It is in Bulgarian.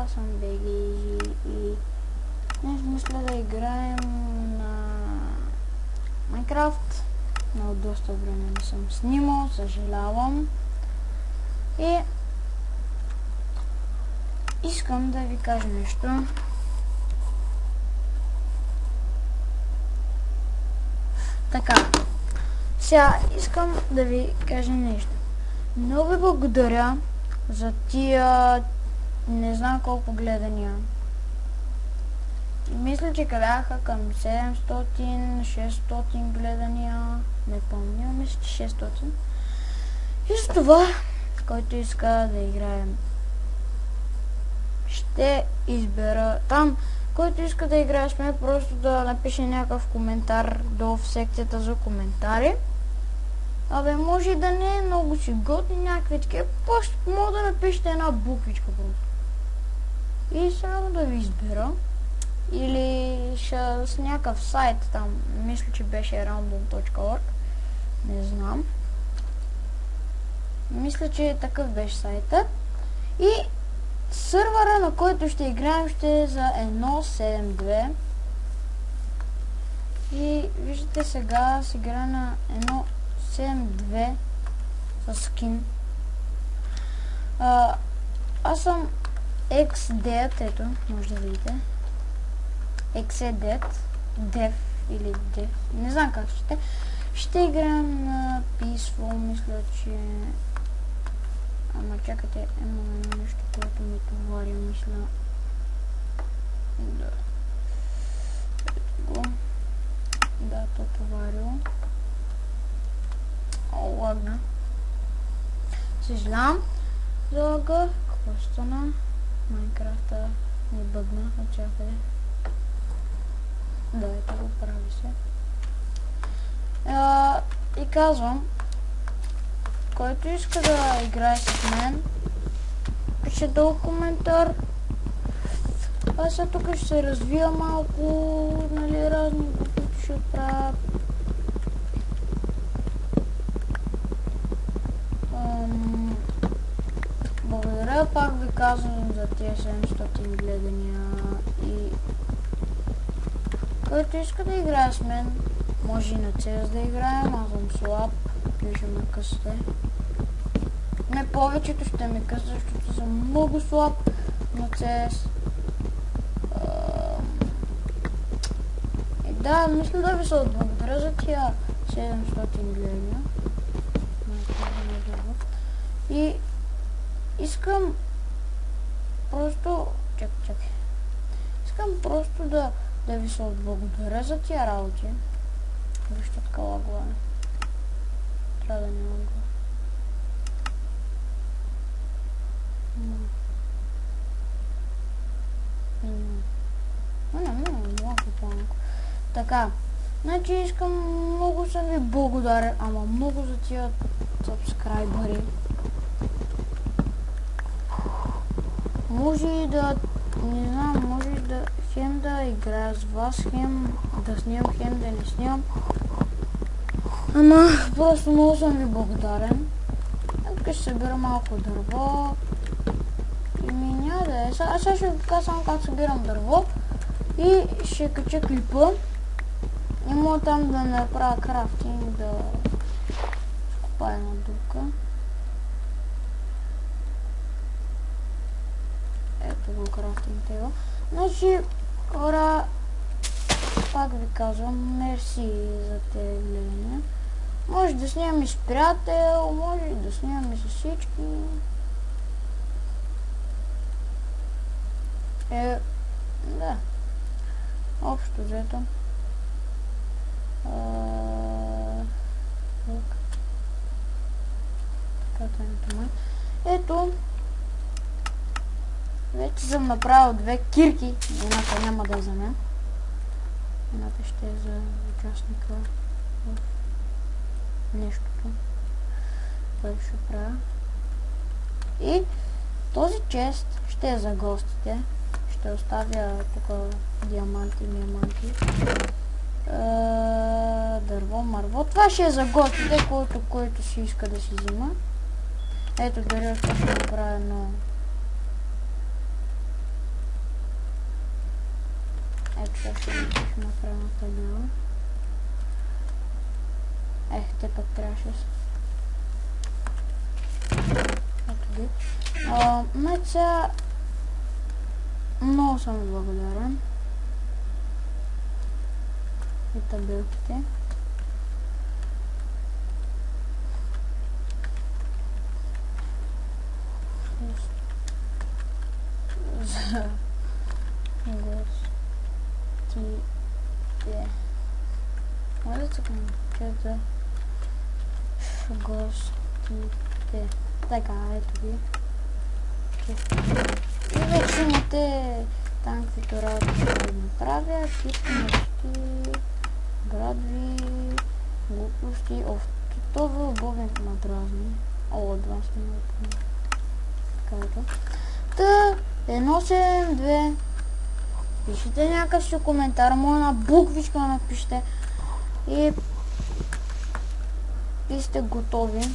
аз съм Беги и днес мисля да играем на Майнкрафт. Но доста време не съм снимал, съжалявам. И искам да ви кажа нещо. Така, сега искам да ви кажа нещо. Много ви благодаря за тия не знам колко гледания. Мисля, че бяха към 700-600 гледания. Не помня, мисля, че 600. И с това, който иска да играем, ще избера там. Който иска да играе с мен, просто да напише някакъв коментар долу в секцията за коментари. Абе, може и да не е много си готни, някакви такива. Просто мога да напишете една буквичка просто. И само да ви избера. Или с някакъв сайт там. Мисля, че беше random.org. Не знам. Мисля, че такъв беше сайта. И сървъра, на който ще играем, ще е за 1.7.2. И виждате сега с игра на 1.7.2 с скин. Аз съм XDead, ето, може да видите. XDead, Dev или Dev, не знам как ще. Ще играем на Peaceful, мисля, че... Ама чакайте, имаме нещо, което ми товари, мисля. Да. Да, то товарило. О, лагна. Съжалявам за лага. Какво стана? Майнкрафта не бъгна, чакайте. Да, ето го прави се. И казвам, който иска да играе с мен, пише долу коментар. Аз сега тук ще се развия малко, нали, разни, които ще правя. Благодаря, пак ви казвам за тия 700 гледания и който иска да играе с мен, може и на CS да играем, аз съм слаб, вие ще ме късате. Не, повечето ще ме късат, защото съм много слаб на CS. И да, мисля да ви се отблагодаря за тия 700 гледания. И искам просто... Чакай. Искам просто да ви се отблагодаря за тия работи. Вижте така лагва. Трябва да не лагва. Не, лагва по-малко. Така, значи искам, много съм ви благодарен, ама много за тия сабскрайбъри. Може и да, не знам, може и да хем да играя с вас, хем да снимам, хем да не снимам. Ама просто много съм ви благодарен. Тук ще събира малко дърво. И ми няма да е. Аз сега ще ви покажа само как събирам дърво. И ще кача клипа. И мога там да направя крафтинг, да копая една дупка. Ето го крафтинг тега. Значи, хора, пак ви казвам, мерси за тези гледания. Може да снимам и с приятел, може и да снимам и с всички. Да. Общо взето. Ето. Вече съм направил две кирки. Едната няма да е за мен. Едната ще е за участника в нещото, което ще правя. И този чест ще е за гостите. Ще оставя тук диаманти. Дърво, марво. Това ще е за гостите, който си иска да си взима. Ето, дори ще направя едно Сега ще направим табела. Те пък трябваше да ето ги. Сега много съм благодарен. И табелките. За гостите. Може да цъкам, че за гостите. Така, ето ги. И вече имате там, каквито работи ще да направя. Типи, нещи, градви, глупости. Това е любовен на дразни. От вас не ме помня. Така ето. Та, 172. Пишете някакъв си коментар, може на буквичка напишете и сте готови.